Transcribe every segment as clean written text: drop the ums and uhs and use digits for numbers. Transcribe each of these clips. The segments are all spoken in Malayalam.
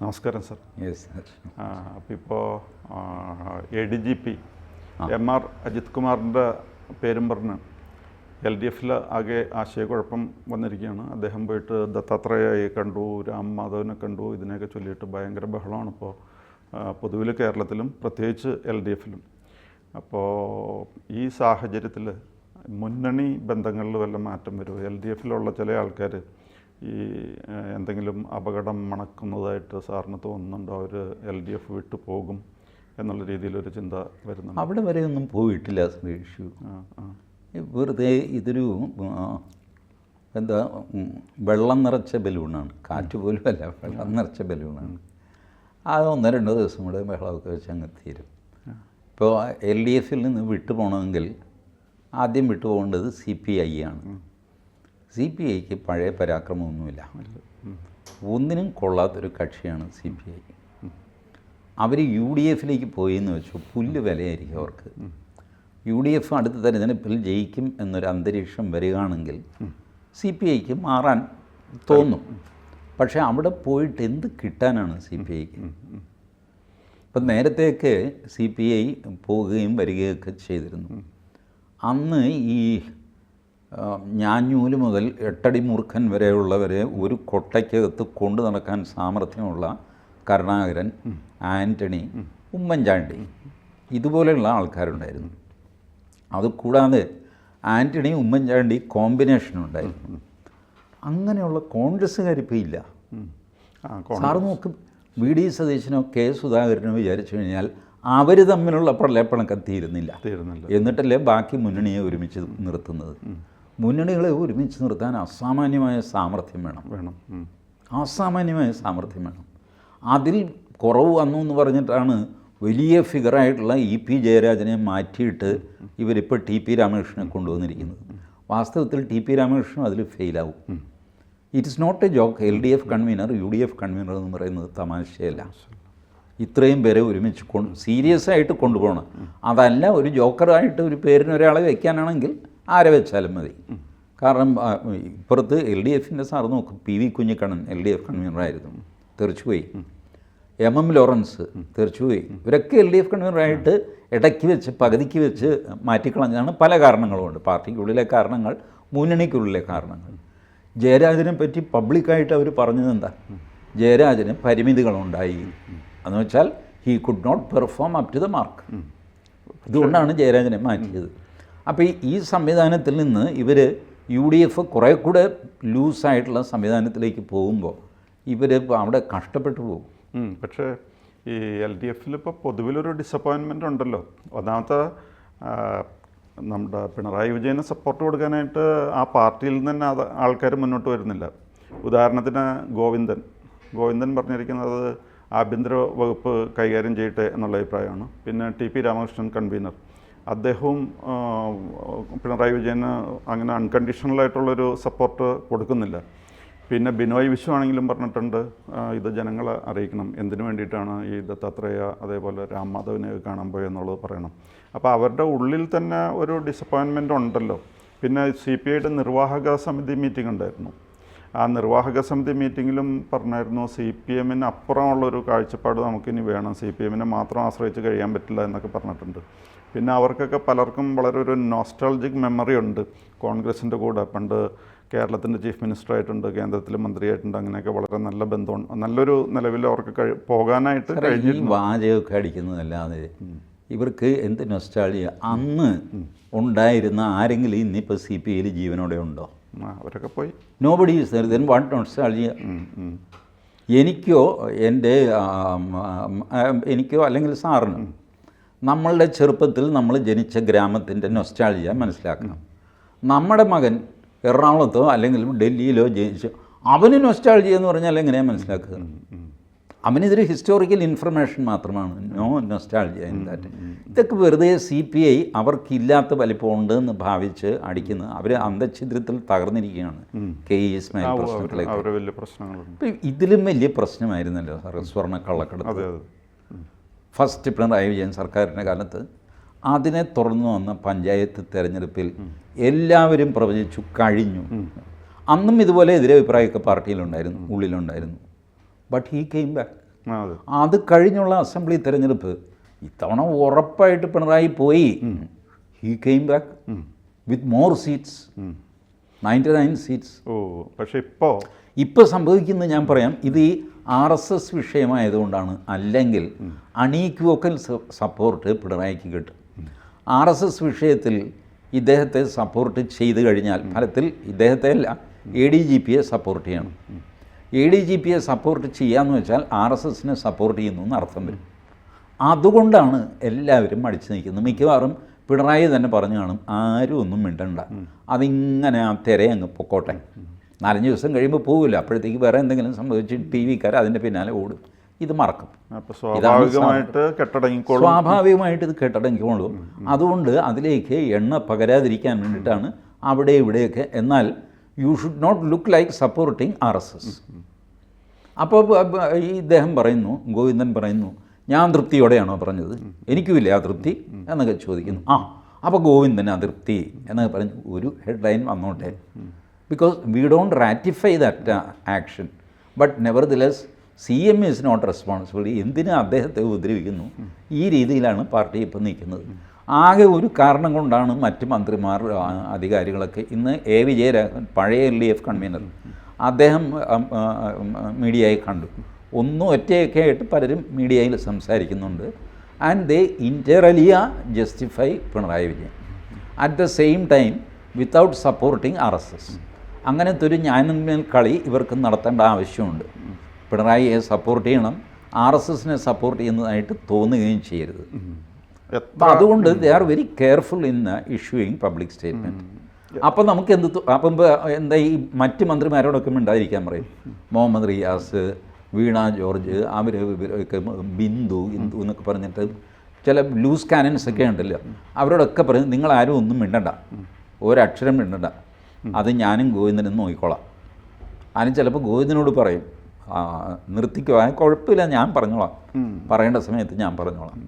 നമസ്കാരം സർ. Yes sir. അപ്പോൾ ഇപ്പോൾ ADGP MR അജിത് കുമാറിൻ്റെ പേരും പറഞ്ഞ് LDF ആകെ ആശയക്കുഴപ്പം വന്നിരിക്കുകയാണ്. അദ്ദേഹം പോയിട്ട് ദത്താത്രേയയെ കണ്ടു, രാം മാധവനെ കണ്ടു. ഇതിനെയൊക്കെ ചൊല്ലിയിട്ട് ഭയങ്കര ബഹളമാണ് ഇപ്പോൾ പൊതുവിൽ കേരളത്തിലും പ്രത്യേകിച്ച് LDF. അപ്പോൾ ഈ സാഹചര്യത്തിൽ മുന്നണി ബന്ധങ്ങളിൽ വല്ല മാറ്റം വരുമോ? LDF ചില ആൾക്കാർ ഈ എന്തെങ്കിലും അപകടം മണക്കുന്നതായിട്ട് സാറിന് തോന്നുന്നുണ്ടോ? അവർ LDF വിട്ടു പോകും എന്നുള്ള രീതിയിലൊരു ചിന്ത വരുന്നുണ്ട്. അവിടെ വരെയൊന്നും പോയിട്ടില്ല സുരേഷു. വെറുതെ ഇതൊരു എന്താ വെള്ളം നിറച്ച ബലൂണാണ്. കാറ്റ് പോലും അല്ല, വെള്ളം നിറച്ച ബലൂണാണ്. അത് 1-2 ദിവസം കൂടെ ബഹളമൊക്കെ വെച്ച് അങ്ങ് തീരും. ഇപ്പോൾ LDF നിന്ന് വിട്ടു പോകണമെങ്കിൽ ആദ്യം വിട്ടു പോകേണ്ടത് CPI ആണ്. CPIക്ക് പഴയ പരാക്രമമൊന്നുമില്ല. ഒന്നിനും കൊള്ളാത്തൊരു കക്ഷിയാണ് CPI. അവർ UDF പോയി എന്ന് വെച്ചു, പുല്ല് വിലയായിരിക്കും അവർക്ക്. UDF അടുത്ത തെരഞ്ഞെടുപ്പിൽ ജയിക്കും എന്നൊരു അന്തരീക്ഷം വരികയാണെങ്കിൽ CPIക്ക് മാറാൻ തോന്നും. പക്ഷേ അവിടെ പോയിട്ട് എന്ത് കിട്ടാനാണ് CPIക്ക്? ഇപ്പം നേരത്തെയൊക്കെ CPI പോവുകയും വരികയൊക്കെ ചെയ്തിരുന്നു. അന്ന് ഈ ഞാഞ്ഞൂല് മുതൽ 8 അടി മൂർഖൻ വരെയുള്ളവരെ ഒരു കൊട്ടയ്ക്കകത്ത് കൊണ്ടു നടക്കാൻ സാമർഥ്യമുള്ള കരുണാകരൻ, ആൻ്റണി, ഉമ്മൻചാണ്ടി, ഇതുപോലെയുള്ള ആൾക്കാരുണ്ടായിരുന്നു. അതുകൂടാതെ ആൻ്റണി ഉമ്മൻചാണ്ടി കോമ്പിനേഷനുണ്ടായിരുന്നു. അങ്ങനെയുള്ള കോൺഗ്രസ്സുകാരിപ്പോൾ ഇല്ല. സാറ് നോക്കും, VD സതീശനോ K സുധാകരനോ വിചാരിച്ചു കഴിഞ്ഞാൽ അവർ തമ്മിലുള്ള പ്രളയപ്പണക്കം തീരുന്നില്ല. എന്നിട്ടല്ലേ ബാക്കി മുന്നണിയെ ഒരുമിച്ച് നിർത്തുന്നത്. മുന്നണികളെ ഒരുമിച്ച് നിർത്താൻ അസാമാന്യമായ സാമർഥ്യം വേണം. അസാമാന്യമായ സാമർഥ്യം വേണം. അതിൽ കുറവ് വന്നു എന്ന് പറഞ്ഞിട്ടാണ് വലിയ ഫിഗറായിട്ടുള്ള EP ജയരാജനെ മാറ്റിയിട്ട് ഇവരിപ്പോൾ TP രാമകൃഷ്ണനെ കൊണ്ടുവന്നിരിക്കുന്നത്. വാസ്തവത്തിൽ TP രാമകൃഷ്ണൻ അതിൽ ഫെയിലാവും. It is not a joke. LDF convener UDF convener എന്ന് പറയുന്നത് തമാശയല്ല. ഇത്രയും പേരെ ഒരുമിച്ച് സീരിയസ് ആയിട്ട് കൊണ്ടുപോകണം. അതല്ല ഒരു ജോക്കറായിട്ട് ഒരു പേരിന് ഒരാളെ വയ്ക്കാനാണെങ്കിൽ ആരെ വെച്ചാലും മതി. കാരണം ഇപ്പുറത്ത് LDF സാറ് നോക്കും, PV കുഞ്ഞിക്കണ്ണൻ LDF കൺവീനറായിരുന്നു, തെറിച്ചുപോയി. MM ലോറൻസ് തെറിച്ചുപോയി. ഇവരൊക്കെ LDF കൺവീനറായിട്ട് ഇടയ്ക്ക് വെച്ച് പകുതിക്ക് വെച്ച് മാറ്റിക്കളഞ്ഞാണ്. പല കാരണങ്ങളുമുണ്ട്. പാർട്ടിക്കുള്ളിലെ കാരണങ്ങൾ, മുന്നണിക്കുള്ളിലെ കാരണങ്ങൾ. ജയരാജനെ പറ്റി പബ്ലിക്കായിട്ട് അവർ പറഞ്ഞത് എന്താ? ജയരാജന് പരിമിതികളുണ്ടായി എന്ന് വെച്ചാൽ he could not perform up to the mark. ഇതുകൊണ്ടാണ് ജയരാജനെ മാറ്റിയത്. അപ്പോൾ ഈ സംവിധാനത്തിൽ നിന്ന് ഇവർ UDF കുറേ കൂടെ ലൂസായിട്ടുള്ള സംവിധാനത്തിലേക്ക് പോകുമ്പോൾ ഇവർ അവിടെ കഷ്ടപ്പെട്ടു പോകും. പക്ഷേ ഈ LDF ഇപ്പോൾ പൊതുവിലൊരു ഡിസപ്പോയിൻമെൻ്റ് ഉണ്ടല്ലോ. ഒന്നാമത്തെ നമ്മുടെ പിണറായി വിജയന് സപ്പോർട്ട് കൊടുക്കാനായിട്ട് ആ പാർട്ടിയിൽ നിന്ന് തന്നെ ആൾക്കാർ മുന്നോട്ട് വരുന്നില്ല. ഉദാഹരണത്തിന് ഗോവിന്ദൻ പറഞ്ഞിരിക്കുന്നത് ആഭ്യന്തര വകുപ്പ് കൈകാര്യം ചെയ്യട്ടെ എന്നുള്ള അഭിപ്രായമാണ്. പിന്നെ TP രാമകൃഷ്ണൻ കൺവീനർ, അദ്ദേഹവും പിണറായി വിജയന് അങ്ങനെ അൺകണ്ടീഷണലായിട്ടുള്ളൊരു സപ്പോർട്ട് കൊടുക്കുന്നില്ല. പിന്നെ ബിനോയ് വിശ്വ ആണെങ്കിലും പറഞ്ഞിട്ടുണ്ട് ഇത് ജനങ്ങളെ അറിയിക്കണം, എന്തിനു വേണ്ടിയിട്ടാണ് ഈ ദത്താത്രേയ അതേപോലെ രാം മാധവനെ കാണാൻ പോയെന്നുള്ളത് പറയണം. അപ്പോൾ അവരുടെ ഉള്ളിൽ തന്നെ ഒരു ഡിസപ്പോയിൻമെൻ്റ് ഉണ്ടല്ലോ. പിന്നെ CPIയുടെ നിർവാഹക സമിതി മീറ്റിംഗ് ഉണ്ടായിരുന്നു. ആ നിർവാഹക സമിതി മീറ്റിങ്ങിലും പറഞ്ഞായിരുന്നു CPMന് അപ്പുറമുള്ളൊരു കാഴ്ചപ്പാട് നമുക്കിനി വേണം, CPMനെ മാത്രം ആശ്രയിച്ച് കഴിയാൻ പറ്റില്ല എന്നൊക്കെ പറഞ്ഞിട്ടുണ്ട്. പിന്നെ അവർക്കൊക്കെ പലർക്കും വളരെ ഒരു നോസ്റ്റാൾജിക് മെമ്മറി ഉണ്ട്. കോൺഗ്രസിൻ്റെ കൂടെ പണ്ട് കേരളത്തിൻ്റെ ചീഫ് മിനിസ്റ്ററായിട്ടുണ്ട്, കേന്ദ്രത്തിലെ മന്ത്രിയായിട്ടുണ്ട്. അങ്ങനെയൊക്കെ വളരെ നല്ല ബന്ധമുണ്ട്. നല്ലൊരു നിലവിൽ അവർക്ക് പോകാനായിട്ട് കഴിഞ്ഞിട്ടുണ്ട്. വാചകമൊക്കെ അടിക്കുന്നതല്ലാതെ ഇവർക്ക് എന്ത് നൊസ്റ്റാൾജിയ? അന്ന് ഉണ്ടായിരുന്ന ആരെങ്കിലും ഇന്നിപ്പോൾ CPIയിൽ ജീവനോടെ ഉണ്ടോ? അവരൊക്കെ പോയി. Nobody is there. Then what nostalgia? എനിക്കോ അല്ലെങ്കിൽ സാറിന് നമ്മളുടെ ചെറുപ്പത്തിൽ നമ്മൾ ജനിച്ച ഗ്രാമത്തിൻ്റെ നൊസ്റ്റാൾജിയ മനസ്സിലാക്കണം. നമ്മുടെ മകൻ എറണാകുളത്തോ അല്ലെങ്കിൽ ഡൽഹിയിലോ ജനിച്ചു, അവന് നൊസ്റ്റാൾജിയ എന്ന് പറഞ്ഞാൽ എങ്ങനെയാണ് മനസ്സിലാക്കുക? അവനിതൊരു ഹിസ്റ്റോറിക്കൽ ഇൻഫർമേഷൻ മാത്രമാണ്. No nostalgia in that. ഇതൊക്കെ വെറുതെ CPI അവർക്കില്ലാത്ത വലിപ്പമുണ്ട് എന്ന് ഭാവിച്ച് അടിക്കുന്നത്. അവർ അന്തഛിദ്രത്തിൽ തകർന്നിരിക്കുകയാണ്. KE ഇസ്മായിൽ പ്രശ്നത്തിലേക്ക്. ഇപ്പം ഇതിലും വലിയ പ്രശ്നമായിരുന്നല്ലോ സാർ സ്വർണ്ണക്കള്ളക്കടത്ത്. ഫസ്റ്റ് പിണറായി വിജയൻ സർക്കാരിൻ്റെ കാലത്ത് അതിനെ തുറന്നു വന്ന പഞ്ചായത്ത് തെരഞ്ഞെടുപ്പിൽ എല്ലാവരും പ്രവചിച്ചു കഴിഞ്ഞു. അന്നും ഇതുപോലെ എതിരഭിപ്രായമൊക്കെ പാർട്ടിയിലുണ്ടായിരുന്നു, ഉള്ളിലുണ്ടായിരുന്നു. But he came back. അതെ. അത് കഴിഞ്ഞുള്ള അസംബ്ലി തെരഞ്ഞെടുപ്പ് ഇത്തവണ ഉറപ്പായിട്ട് പിണറായി പോയി. He came back with more seats, 99 seats. പക്ഷേ ഇപ്പോൾ സംഭവിക്കുന്നത് ഞാൻ പറയാം, ഇത് ഈ RSS വിഷയമായതുകൊണ്ടാണ്. അല്ലെങ്കിൽ അണീക്വോക്കൽ സപ്പോർട്ട് പിണറായിക്ക് കിട്ടും. RSS വിഷയത്തിൽ ഇദ്ദേഹത്തെ സപ്പോർട്ട് ചെയ്ത് കഴിഞ്ഞാൽ ഫലത്തിൽ ഇദ്ദേഹത്തെ അല്ല ADGPയെ സപ്പോർട്ട് ചെയ്യണം. ADGPയെ സപ്പോർട്ട് ചെയ്യാമെന്ന് വെച്ചാൽ RSSനെ സപ്പോർട്ട് ചെയ്യുന്നു എന്ന് അർത്ഥം വരും. അതുകൊണ്ടാണ് എല്ലാവരും മടിച്ചു നിൽക്കുന്നത്. മിക്കവാറും പിണറായി തന്നെ പറഞ്ഞു കാണും, ആരും ഒന്നും മിണ്ടണ്ട, അതിങ്ങനെ ആ തിരയങ്ങ് പൊക്കോട്ടെ, 4-5 ദിവസം കഴിയുമ്പോൾ പോകില്ല, അപ്പോഴത്തേക്ക് വേറെ എന്തെങ്കിലും സംഭവിച്ച് TV-ക്കാർ അതിൻ്റെ പിന്നാലെ ഓടും, ഇത് മറക്കും. സ്വാഭാവികമായിട്ട് ഇത് കെട്ടടങ്ങിക്കോളും. അതുകൊണ്ട് അതിലേക്ക് എണ്ണ പകരാതിരിക്കാൻ വേണ്ടിയിട്ടാണ് അവിടെ ഇവിടെയൊക്കെ. എന്നാൽ you should not look like supporting RSS. അപ്പോൾ ഈ ഇദ്ദേഹം പറയുന്നു, ഗോവിന്ദൻ പറയുന്നു, ഞാൻ തൃപ്തിയോടെയാണോ പറഞ്ഞത്, എനിക്കുമില്ലേ ആ തൃപ്തി എന്നൊക്കെ ചോദിക്കുന്നു. അപ്പോൾ ഗോവിന്ദൻ അതൃപ്തി എന്നൊക്കെ പറഞ്ഞ് ഒരു ഹെഡ്ലൈൻ വന്നോട്ടെ. Because we don't ratify that action, but nevertheless CM is not responsible. എന്തിന് അദ്ദേഹത്തെ ഉപദ്രവിക്കുന്നു? ഈ രീതിയിലാണ് പാർട്ടി ഇപ്പോൾ നിൽക്കുന്നത്. ആകെ ഒരു കാരണം കൊണ്ടാണ് മറ്റ് മന്ത്രിമാർ, അധികാരികളൊക്കെ ഇന്ന് വിജയരാഘവൻ, പഴയ LDF കൺവീനർ, അദ്ദേഹം മീഡിയയിൽ കണ്ടു. ഒന്നും ഒറ്റയൊക്കെ ആയിട്ട് പലരും മീഡിയയിൽ സംസാരിക്കുന്നുണ്ട്. And they inter alia justify Pinarayi Vijayan at the same time without supporting RSS. അങ്ങനത്തെ ഒരു ഞാനിന്മേൽ കളി ഇവർക്ക് നടത്തേണ്ട ആവശ്യമുണ്ട്. പിണറായിയെ സപ്പോർട്ട് ചെയ്യണം, RSSനെ സപ്പോർട്ട് ചെയ്യുന്നതായിട്ട് തോന്നുകയും ചെയ്യരുത്. അപ്പം അതുകൊണ്ട് they are very careful in issuing public statement. അപ്പം നമുക്ക് അപ്പം എന്താ ഈ മറ്റ് മന്ത്രിമാരോടൊക്കെ മിണ്ടാതിരിക്കാൻ പറയും. മുഹമ്മദ് റിയാസ്, വീണ ജോർജ്, അവരൊക്കെ ബിന്ദു എന്നൊക്കെ പറഞ്ഞിട്ട് ചില ലൂസ് കാനൻസ് ഒക്കെ ഉണ്ടല്ലോ, അവരോടൊക്കെ പറയും നിങ്ങളാരും ഒന്നും മിണ്ടണ്ട, ഒരക്ഷരം മിണ്ടണ്ട, അത് ഞാനും ഗോവിന്ദനും നോക്കിക്കോളാം. അതിന് ചിലപ്പോൾ ഗോവിന്ദനോട് പറയും നിർത്തിക്കോ, കുഴപ്പമില്ല, ഞാൻ പറഞ്ഞോളാം, പറയേണ്ട സമയത്ത് ഞാൻ പറഞ്ഞോളാം.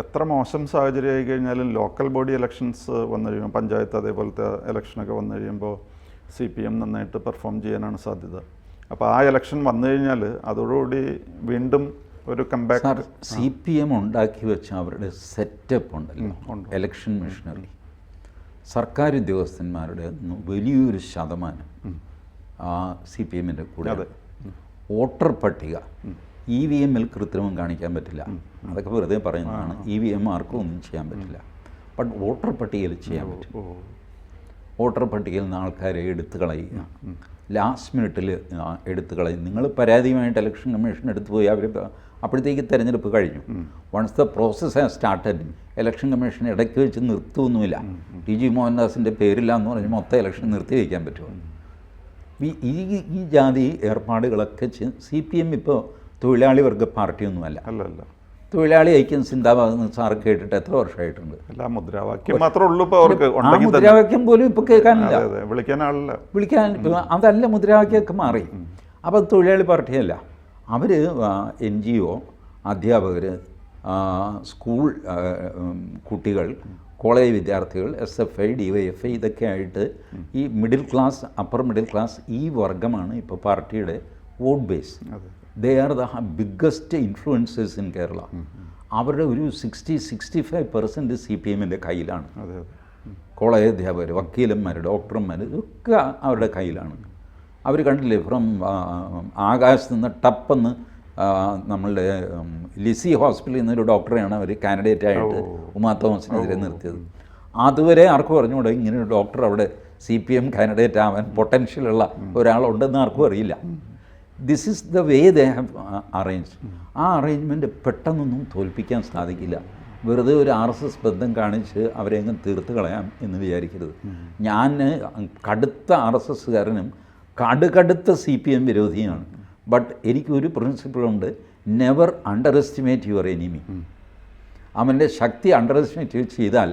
എത്ര മോശം സാഹചര്യമായി കഴിഞ്ഞാലും ലോക്കൽ ബോഡി ഇലക്ഷൻസ് വന്നു കഴിയുമ്പോൾ, പഞ്ചായത്ത് അതേപോലത്തെ ഇലക്ഷനൊക്കെ വന്നു കഴിയുമ്പോൾ CPM നന്നായിട്ട് പെർഫോം ചെയ്യാനാണ് സാധ്യത. അപ്പോൾ ആ ഇലക്ഷൻ വന്നു കഴിഞ്ഞാൽ അതോടുകൂടി വീണ്ടും ഒരു കംബാക്ക്. CPM ഉണ്ടാക്കി വെച്ച അവരുടെ സെറ്റപ്പ് ഉണ്ടല്ലോ, ഇലക്ഷൻ മെഷീനറി, സർക്കാർ ഉദ്യോഗസ്ഥന്മാരുടെ വലിയൊരു ശതമാനം CPMൻ്റെ കൂടെ. വോട്ടർ പട്ടിക, EVM-ൽ കൃത്രിമം കാണിക്കാൻ പറ്റില്ല, അതൊക്കെ വെറുതെ പറയുന്നതാണ്. EVM ആർക്കും ഒന്നും ചെയ്യാൻ പറ്റില്ല, ബട്ട് വോട്ടർ പട്ടികയിൽ ചെയ്യാൻ പറ്റും. വോട്ടർ പട്ടികയിൽ നിന്ന് ആൾക്കാരെ എടുത്തു കളയുക, ലാസ്റ്റ് മിനിറ്റിൽ എടുത്തു കളയും. നിങ്ങൾ പരാതിയുമായിട്ട് ഇലക്ഷൻ കമ്മീഷൻ എടുത്തു പോയി, അവർ അപ്പോഴത്തേക്ക് തിരഞ്ഞെടുപ്പ് കഴിഞ്ഞു. Once the process has started, election commission ഇടയ്ക്ക് വെച്ച് നിർത്തുമൊന്നുമില്ല. TG മോഹൻദാസിൻ്റെ പേരില്ല എന്ന് പറഞ്ഞ് മൊത്തം ഇലക്ഷൻ നിർത്തി വയ്ക്കാൻ പറ്റുമോ? ഈ ജാതി ഏർപ്പാടുകളൊക്കെ CPM ഇപ്പോൾ തൊഴിലാളി വർഗ പാർട്ടിയൊന്നുമല്ല. അല്ല, തൊഴിലാളി ഐക്യം സിന്ദാബാദ് സാറ് കേട്ടിട്ട് എത്ര വർഷമായിട്ടുണ്ട്? മുദ്രാവാക്യം മാത്രമേ ഉള്ളൂ ഇപ്പോൾ അവർക്ക്. മുദ്രാവാക്യം പോലും ഇപ്പോൾ കേൾക്കാനില്ല, വിളിക്കാൻ അതല്ല, മുദ്രാവാക്യമൊക്കെ മാറി. അപ്പോൾ തൊഴിലാളി പാർട്ടിയല്ല, അവർ NGO, അധ്യാപകർ, സ്കൂൾ കുട്ടികൾ, കോളേജ് വിദ്യാർത്ഥികൾ, SFI, DYFI, ഇതൊക്കെ ആയിട്ട് ഈ middle class, upper middle class, ഈ വർഗമാണ് ഇപ്പോൾ പാർട്ടിയുടെ vote base. They are the biggest influencers in Kerala. അവരുടെ ഒരു 60-65% CPM-ൻ്റെ കയ്യിലാണ്. കോളേജ് അധ്യാപകർ, വക്കീലന്മാർ, ഡോക്ടർമാർ, ഇതൊക്കെ അവരുടെ കയ്യിലാണ്. അവർ കണ്ടില്ലേ, ഫ്രം ആകാശത്ത് നിന്ന് ടപ്പെന്ന് നമ്മളുടെ ലിസി ഹോസ്പിറ്റലിൽ നിന്നൊരു ഡോക്ടറെയാണ് അവർ കാൻഡിഡേറ്റായിട്ട് ഉമാ തോമസിനെതിരെ നിർത്തിയത്. അതുവരെ ആർക്കും അറിഞ്ഞുകൂടെ ഇങ്ങനെ ഒരു ഡോക്ടർ അവിടെ CPM കാൻഡിഡേറ്റ് ആവാൻ പൊട്ടൻഷ്യലുള്ള ഒരാളുണ്ടെന്ന് ആർക്കും അറിയില്ല. This is the way they have arranged. ആ അറേഞ്ച്മെൻറ്റ് പെട്ടെന്നൊന്നും തോൽപ്പിക്കാൻ സാധിക്കില്ല. വെറുതെ ഒരു RSS ബന്ധം കാണിച്ച് അവരെ അങ്ങ് തീർത്ത് കളയാം എന്ന് വിചാരിക്കരുത്. ഞാൻ കടുത്ത RSSകാരനും കടുത്ത CPM വിരോധിയാണ്. ബട്ട് എനിക്കൊരു പ്രിൻസിപ്പിളുണ്ട്, never underestimate your enemy. അവൻ്റെ ശക്തി അണ്ടർ എസ്റ്റിമേറ്റ് ചെയ്താൽ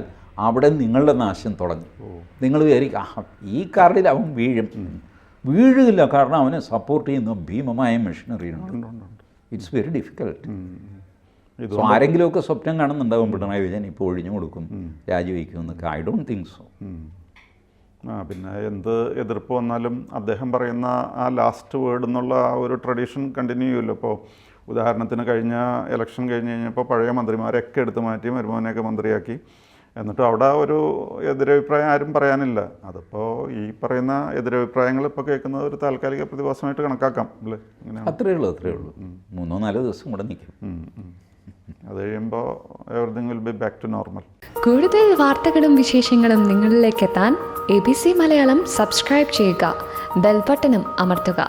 അവിടെ നിങ്ങളുടെ നാശം തുടങ്ങി. നിങ്ങൾ വിചാരിക്കും ഈ കാർഡിൽ അവൻ വീഴില്ല, കാരണം അവനെ സപ്പോർട്ട് ചെയ്യുന്ന ഭീമമായ മെഷീനറിയുണ്ട്. It's very difficult. സോ ആരെങ്കിലുമൊക്കെ സ്വപ്നം കാണുന്നുണ്ടാകും പിണറായി വിജയൻ ഇപ്പോൾ ഒഴിഞ്ഞു കൊടുക്കും, രാജിവെക്കുമെന്നൊക്കെ. I don't think so. പിന്നെ എന്ത് എതിർപ്പ് വന്നാലും അദ്ദേഹം പറയുന്ന ആ ലാസ്റ്റ് വേർഡ് എന്നുള്ള ആ ഒരു ട്രഡീഷൻ കണ്ടിന്യൂ ചെയ്യുമല്ലോ. ഇപ്പോൾ ഉദാഹരണത്തിന് കഴിഞ്ഞ ഇലക്ഷൻ കഴിഞ്ഞ് കഴിഞ്ഞപ്പോൾ പഴയ മന്ത്രിമാരെയൊക്കെ എടുത്തു മാറ്റി മരുമോനെയൊക്കെ മന്ത്രിയാക്കി. എന്നിട്ട് അവിടെ ഒരു എതിരഭിപ്രായം ആരും പറയാനില്ല. അതിപ്പോൾ ഈ പറയുന്ന എതിരഭിപ്രായങ്ങൾ ഇപ്പോൾ കേൾക്കുന്നത് ഒരു താൽക്കാലിക പ്രതിഭാസമായിട്ട് കണക്കാക്കാം അല്ലേ? ഇങ്ങനെ അത്രയേ ഉള്ളൂ 3-4 ദിവസം കൂടെ നിൽക്കും. അത് കഴിയുമ്പോൾ everything will be back to normal. കൂടുതൽ വാർത്തകളും വിശേഷങ്ങളും നിങ്ങളിലേക്ക് എത്താൻ ABC മലയാളം സബ്സ്ക്രൈബ് ചെയ്യുക, ബെൽ ബട്ടണും അമർത്തുക.